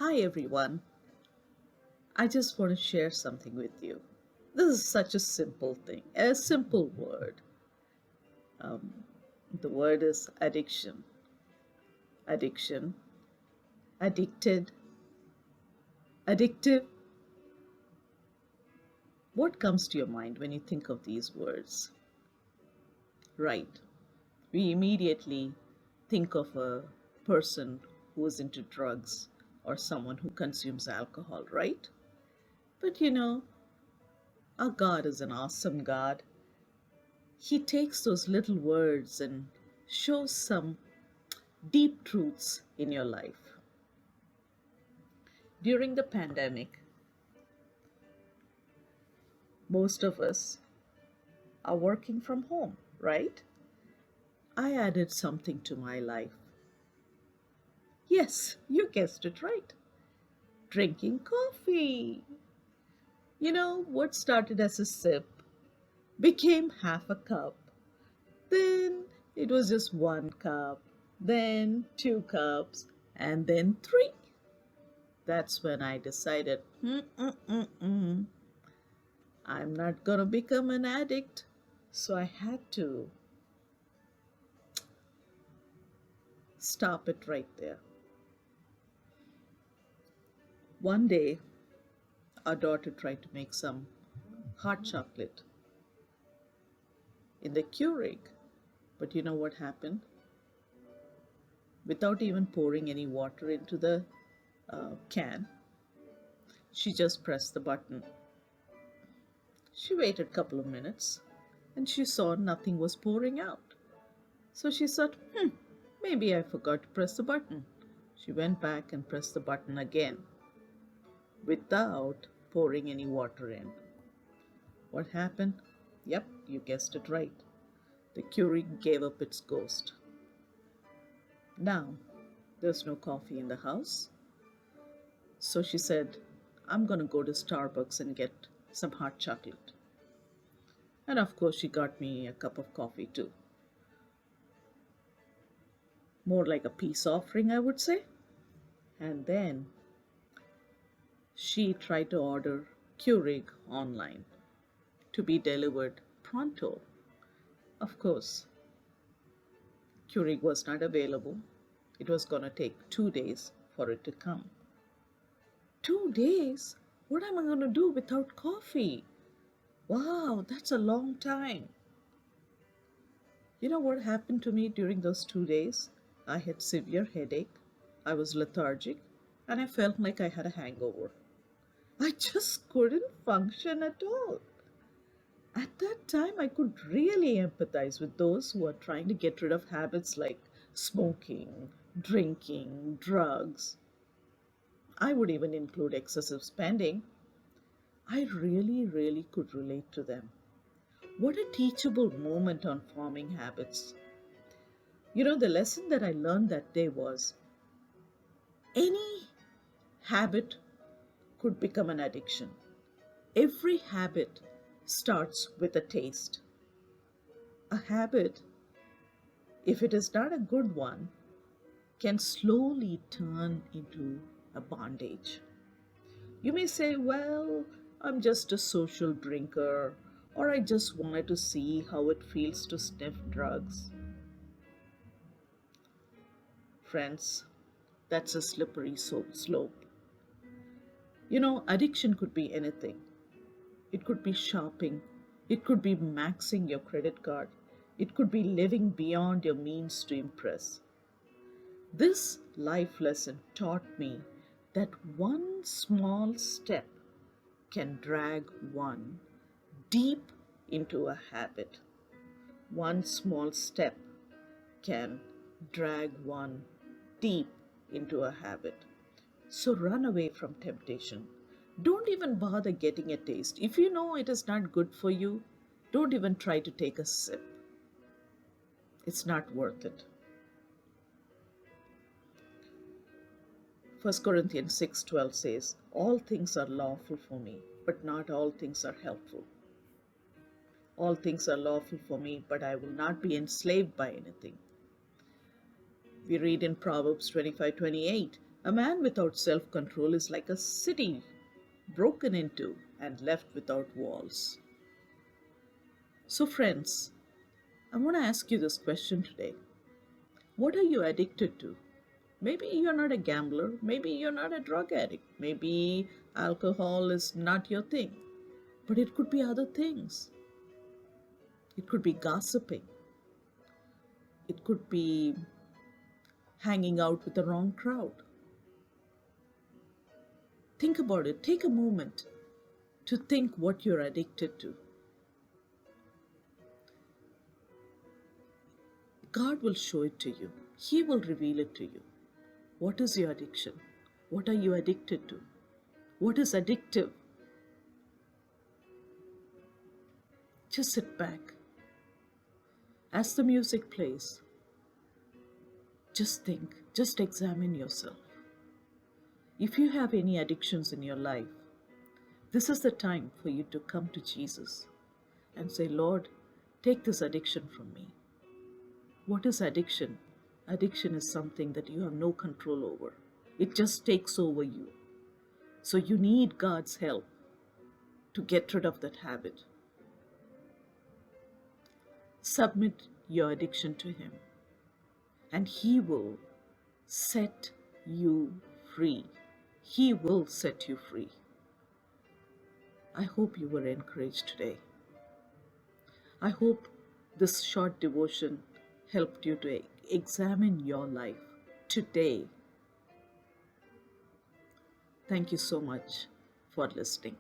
Hi everyone. I just want to share something with you. This is such a simple thing, a simple word. Um, the word is addiction. Addiction, addicted, addictive. What comes to your mind when you think of these words? Right. We immediately think of a person who is into drugs or someone who consumes alcohol, right? But our God is an awesome God. He takes those little words and shows some deep truths in your life. During the pandemic, most of us are working from home, right? I added something to my life. Yes, you guessed it right. Drinking coffee. What started as a sip became half a cup. Then it was just one cup, then two cups, and then three. That's when I decided, I'm not gonna become an addict. So I had to stop it right there. One day, our daughter tried to make some hot chocolate in the Keurig. But you know what happened? Without even pouring any water into the can, she just pressed the button. She waited a couple of minutes and she saw nothing was pouring out. So she thought, maybe I forgot to press the button. She went back and pressed the button again without pouring any water in. What happened? Yep, you guessed it right. The Keurig gave up its ghost. Now, there's no coffee in the house. So she said, I'm going to go to Starbucks and get some hot chocolate. And of course, she got me a cup of coffee too. More like a peace offering, I would say. And then she tried to order Keurig online to be delivered pronto. Of course, Keurig was not available. It was going to take 2 days for it to come. 2 days? What am I going to do without coffee? Wow, that's a long time. You know what happened to me during those 2 days? I had severe headache, I was lethargic, and I felt like I had a hangover. I just couldn't function at all. At that time, I could really empathize with those who are trying to get rid of habits like smoking, drinking, drugs. I would even include excessive spending. I really, really could relate to them. What a teachable moment on forming habits. The lesson that I learned that day was any habit could become an addiction. Every habit starts with a taste. A habit, if it is not a good one, can slowly turn into a bondage. You may say, well, I'm just a social drinker, or I just wanted to see how it feels to sniff drugs. Friends, that's a slippery slope. Addiction could be anything. It could be shopping, it could be maxing your credit card, it could be living beyond your means to impress. This life lesson taught me that one small step can drag one deep into a habit. One small step can drag one deep into a habit. So run away from temptation. Don't even bother getting a taste. If you know it is not good for you, don't even try to take a sip. It's not worth it. 1 Corinthians 6:12 says, all things are lawful for me, but not all things are helpful. All things are lawful for me, but I will not be enslaved by anything. We read in Proverbs 25:28, A man without self control is like a city broken into and left without walls. So, friends, I want to ask you this question today. What are you addicted to? Maybe you're not a gambler. Maybe you're not a drug addict. Maybe alcohol is not your thing. But it could be other things. It could be gossiping. It could be hanging out with the wrong crowd. Think about it. Take a moment to think what you're addicted to. God will show it to you, He will reveal it to you. What is your addiction? What are you addicted to? What is addictive? Just sit back. As the music plays, just think, just examine yourself. If you have any addictions in your life, this is the time for you to come to Jesus and say, Lord, take this addiction from me. What is addiction? Addiction is something that you have no control over. It just takes over you. So you need God's help to get rid of that habit. Submit your addiction to Him, and He will set you free. He will set you free. I hope you were encouraged today. I hope this short devotion helped you to examine your life today. Thank you so much for listening.